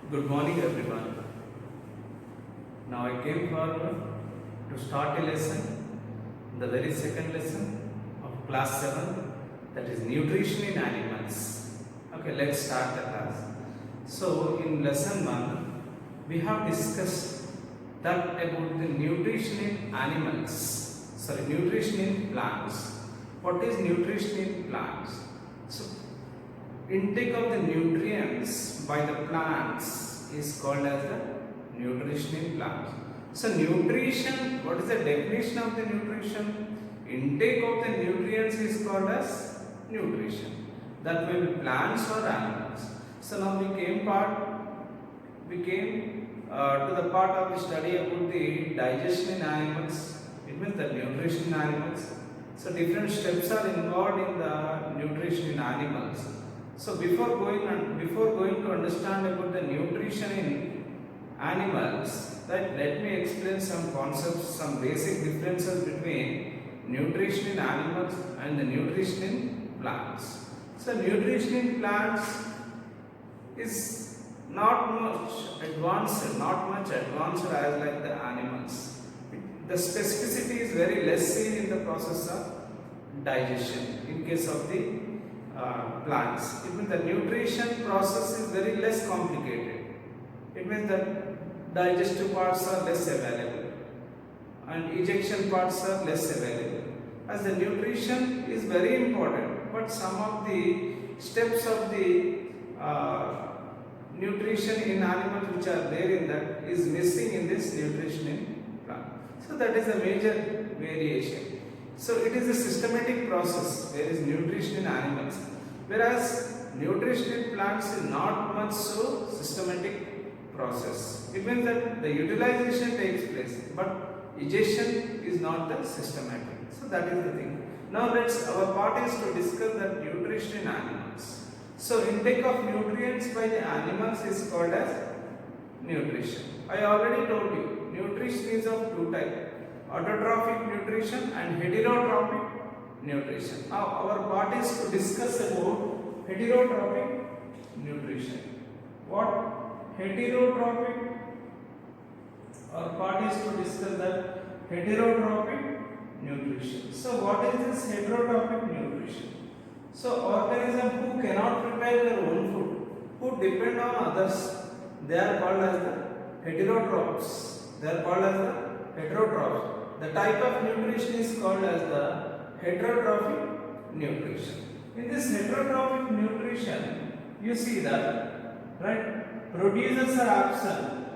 Good morning, everyone. Now I came forward to start a lesson, the very second lesson of class 7, that is nutrition in animals. Okay, let's start the class. So, in lesson 1, we have discussed that about the nutrition in animals, nutrition in plants. What is nutrition in plants? So, intake of the nutrients by the plants is called as the nutrition in plants. So nutrition, what is the definition of the nutrition? Intake of the nutrients is called as nutrition. That may be plants or animals. So now we came to the part of the study about the digestion in animals. It means the nutrition in animals. So different steps are involved in the nutrition in animals. So before going to understand about the nutrition in animals, let me explain some concepts, some basic differences between nutrition in animals and the nutrition in plants. So nutrition in plants is not much advanced as like the animals. The specificity is very less seen in the process of digestion in case of the plants. It means the nutrition process is very less complicated. It means that digestive parts are less available and ejection parts are less available. As the nutrition is very important, but some of the steps of the nutrition in animals which are there in that is missing in this nutrition in plant. So that is a major variation. So it is a systematic process. There is nutrition in animals, whereas nutrition in plants is not much so systematic process. It means that the utilization takes place, but egestion is not the systematic. So that is the thing. Now our part is to discuss that nutrition in animals. So intake of nutrients by the animals is called as nutrition. I already told you, nutrition is of two types: autotrophic nutrition and heterotrophic nutrition. Now our part is to discuss about heterotrophic nutrition. What heterotrophic? Our part is to discuss that heterotrophic nutrition. So what is this heterotrophic nutrition? So organisms who cannot prepare their own food, who depend on others, they are called as the heterotrophs. They are called as the heterotrophs. The type of nutrition is called as the heterotrophic nutrition. In this heterotrophic nutrition, you see that, right, producers are absent.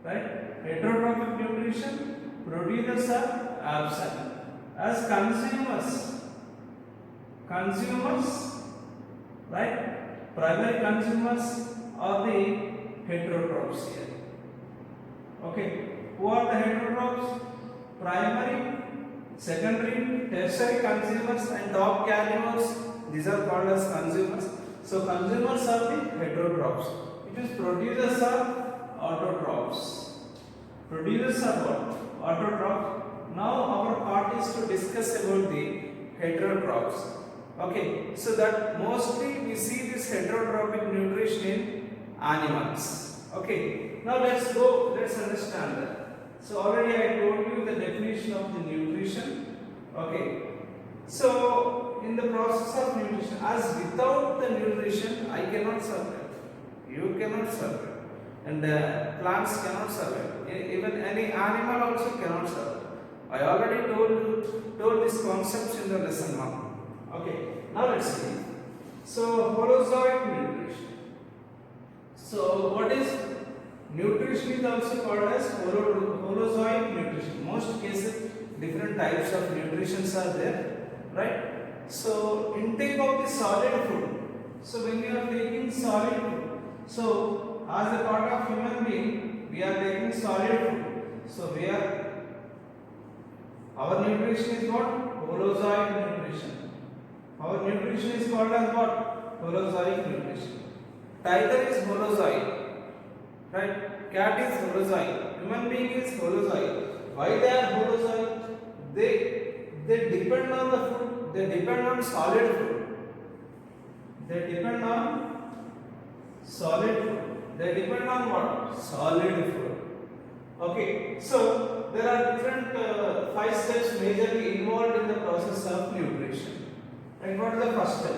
Right? Heterotrophic nutrition, producers are absent. As consumers, right? Primary consumers are the heterotrophs here. Okay. Who are the heterotrophs? Primary, secondary, tertiary consumers and top carnivores. These are called as consumers. So consumers are the heterotrophs. It is producers are autotrophs. Producers are what? Autotrophs. Now our part is to discuss about the heterotrophs. Okay, so that mostly we see this heterotrophic nutrition in animals. Okay, now let's understand that. So already I told you the definition of the nutrition. Okay, so in the process of nutrition, as without the nutrition I cannot survive, you cannot survive, and plants cannot survive, even any animal also cannot survive. I already told these concepts in the lesson 1. Okay, now let's see. So holozoic nutrition. So what is nutrition is also called as holozoic nutrition. Most cases different types of nutrition are there, right? So intake of the solid food. So when you are taking solid food, so as a part of human being, we are taking solid food. So our nutrition is what? Holozoic nutrition. Our nutrition is called as what? Holozoic nutrition. Tiger is holozoic, right? Cat is holozoic. Human being is holozoic. Why they are holozoic? They depend on the food. They depend on solid food. They depend on solid food. They depend on what? Solid food. Okay, so there are different 5 steps majorly involved in the process of nutrition. And what is the first step?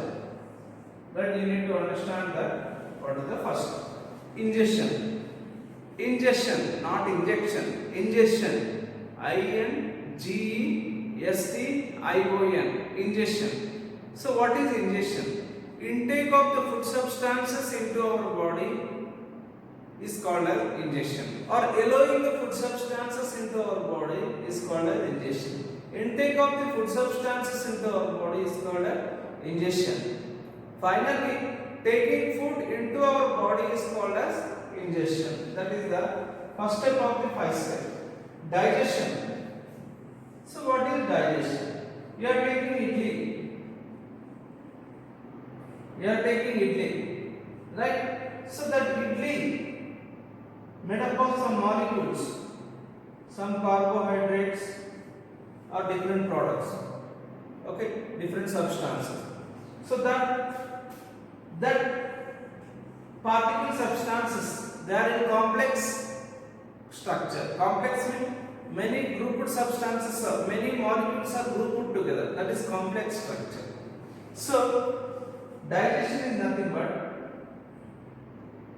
That you need to understand that what is the first step? Ingestion. Ingestion, not injection. Ingestion. I-N-G-E-S-T-I-O-N. Ingestion. So what is ingestion? Intake of the food substances into our body is called as ingestion, or allowing the food substances into our body is called as ingestion. Intake of the food substances into our body is called as ingestion. Finally, taking food into our body is called as ingestion. That is the first step of the 5 steps. Digestion. So what is digestion? You are taking idli. You are taking idli, right? So that idli made up of some molecules, some carbohydrates or different products, okay, different substances. So that particle substances, they are in complex structure. Complex means many grouped substances, many molecules are grouped together. That is complex structure. So digestion is nothing but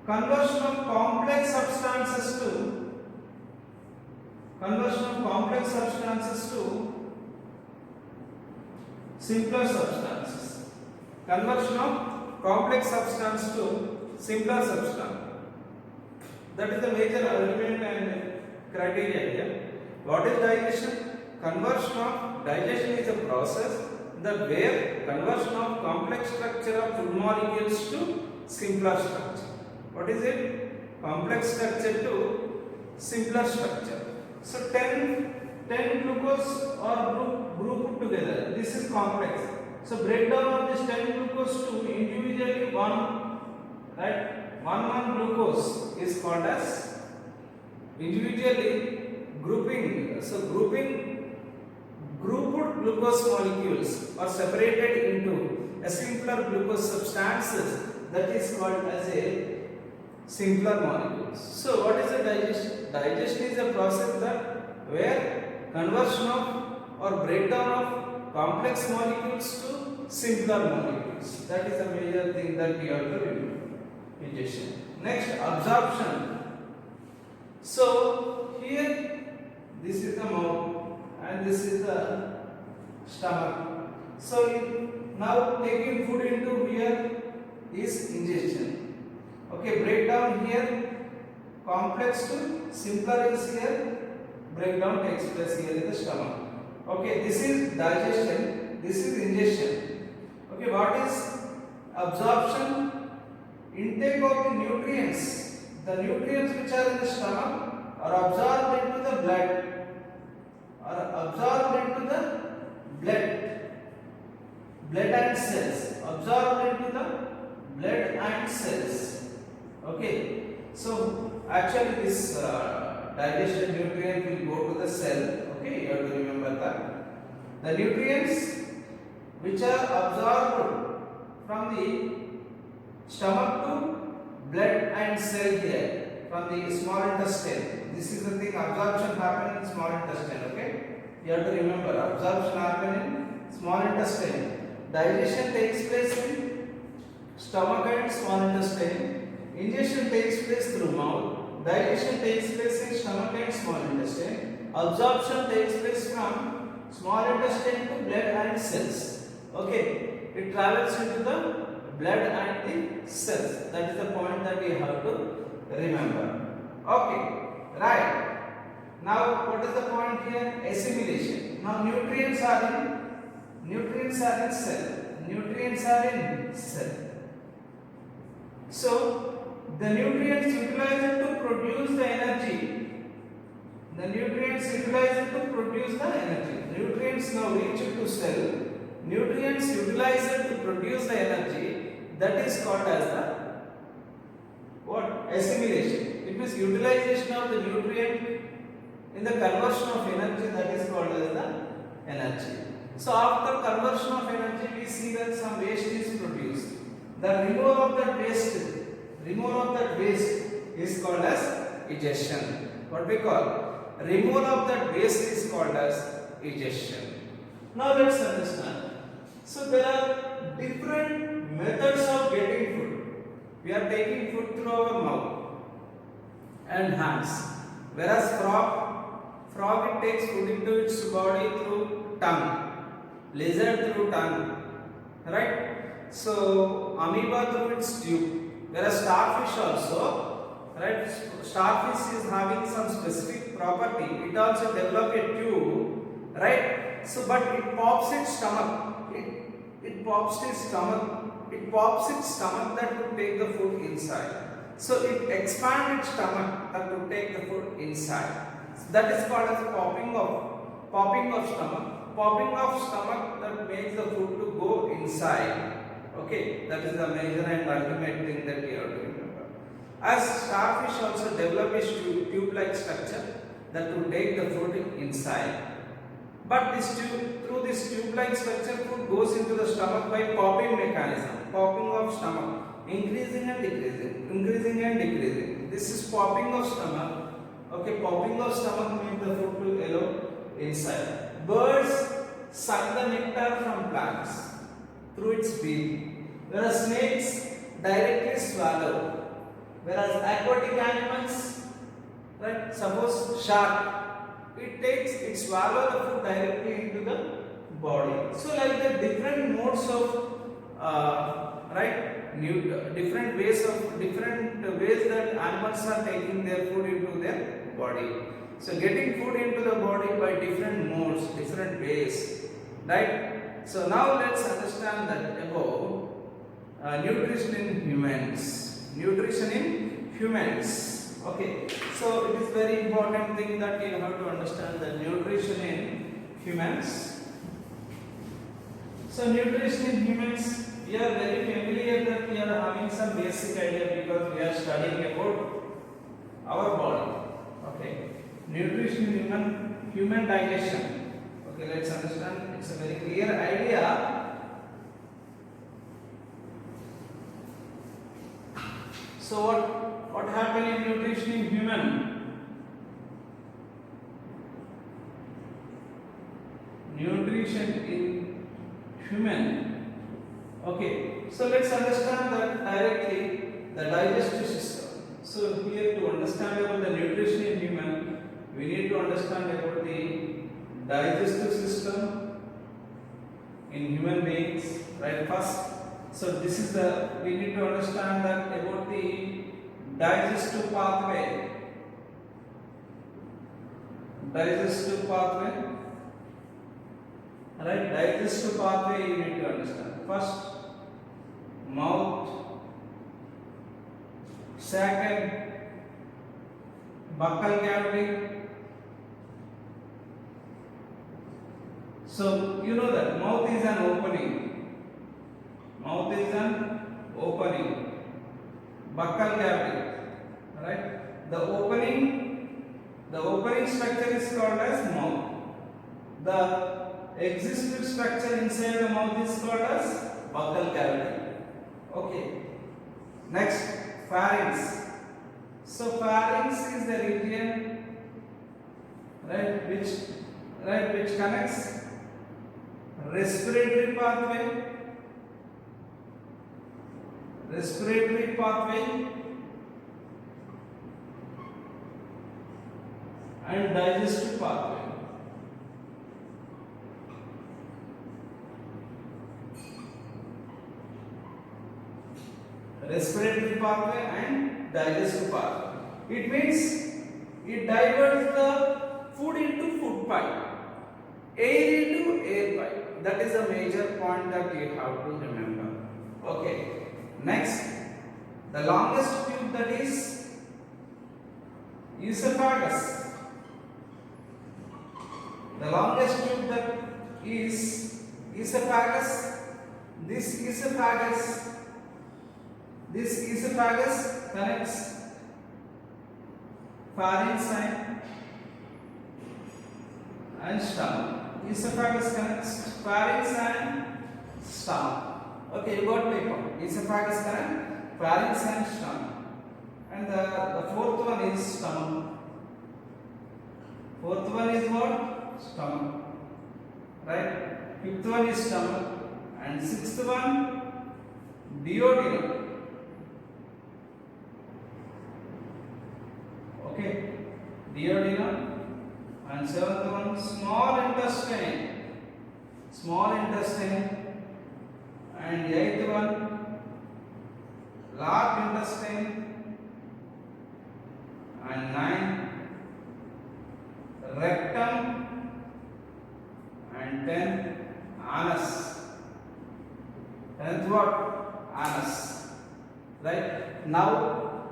conversion of complex substances to simpler substances. Conversion of complex substance to simpler substance. That is the major element and criteria here. What is digestion? Digestion is a process that where conversion of complex structure of food molecules to simpler structure. What is it? Complex structure to simpler structure. So 10 glucose are grouped together. This is complex. So breakdown of this 10 glucose to individually one, right? One glucose is called as individually grouping. So grouped glucose molecules are separated into a simpler glucose substances, that is called as a simpler molecules. So what is the digestion? Digestion is a process that where conversion of or breakdown of complex molecules to simpler molecules. That is the major thing that you have to remember. Digestion. Next, absorption. So here this is the mouth and this is the stomach. So now taking food into here is ingestion. Okay, breakdown here, complex to simpler is here, breakdown takes place here in the stomach. Okay, this is digestion, this is ingestion. Okay, what is absorption? Intake of the nutrients. The nutrients which are in the stomach are absorbed into the blood. Blood and cells. Absorbed into the blood and cells. Okay, so actually this digestion nutrient will go to the cell. Okay, you have to remember that. The nutrients which are absorbed from the stomach to blood and cell here from the small intestine. This is the thing, absorption happen in small intestine. Okay, you have to remember absorption happen in small intestine. Digestion takes place in stomach and small intestine. Ingestion takes place through mouth. Digestion takes place in stomach and small intestine. Absorption takes place from small intestine to blood and cells. Okay, it travels into the blood and the cells. That is the point that we have to remember. Okay, right. Now what is the point here? Assimilation. Now nutrients are in cell. Nutrients are in cell. So the nutrients utilized to produce the energy. Nutrients now reach to cell. Nutrients utilized to produce the energy, that is called as the what? Assimilation. It means utilization of the nutrient in the conversion of energy, that is called as the energy. So after conversion of energy, we see that some waste is produced. The removal of that waste is called as egestion. What we call removal of that waste is called as egestion. Now let's understand. So there are different methods of getting food. We are taking food through our mouth and hands, whereas frog it takes food into its body through tongue, lizard through tongue, right? So amoeba through its tube, whereas starfish also, right? Starfish is having some specific property. It also develop a tube, right? So but it pops its stomach. It pops its stomach. It pops its stomach that to take the food inside. So it expands its stomach that to take the food inside. So that is called as popping of stomach. Popping of stomach that makes the food to go inside. Okay, that is the major and ultimate thing that we have to remember. As starfish also develop a tube-like structure that to take the food inside. But through this tube-like structure, food goes into the stomach by popping mechanism. Popping of stomach, increasing and decreasing, increasing and decreasing. This is popping of stomach. Okay, popping of stomach makes the food to allow inside. Birds suck the nectar from plants through its beak, whereas snakes directly swallow. Whereas aquatic animals, right? Suppose shark, it swallows the food directly into the body. So like the different modes of different ways that animals are taking their food into their body. So getting food into the body by different modes, different ways, right? So now let's understand that about nutrition in humans. Nutrition in humans. Okay. So it is very important thing that you have to understand the nutrition in humans. So nutrition in humans, we are very familiar that we are having some basic idea because we are studying about our body. Okay. Nutrition in human digestion. Okay, let's understand. It's a very clear idea. So what happened in nutrition in human? Nutrition in human. Okay, so let's understand that directly, the digestive system. So here to understand about the nutrition in human, we need to understand about the digestive system in human beings, right? First, so this is we need to understand that about the digestive pathway. Digestive pathway. Right? Digestive pathway you need to understand. First, mouth. Second, buccal cavity. So you know that mouth is an opening. Mouth is an opening. Buccal cavity. Right? The opening structure is called as mouth. The existing structure inside the mouth is called as buccal cavity. Okay. Next, pharynx. So pharynx is the region, which connects respiratory pathway and digestive pathway. Respiratory pathway and digestive pathway. It means it diverts the food into food pipe, air into air pipe. That is a major point that you have to remember. Okay. Next, the longest tube, that is esophagus. The longest tube that is esophagus. This esophagus connects pharynx and stomach. Esophagus connects pharynx and stomach. Okay, you got paper. Esophagus connects pharynx and stomach. and the fourth one is stomach. Fourth one is what? Stomach. Right? Fifth one is stomach. And sixth one, duodenum. Okay, duodenum. And seventh one, small intestine. Small intestine. And eighth one, large intestine. And nine, rectum. And 10, anus. 10th what? Anus. Right? Now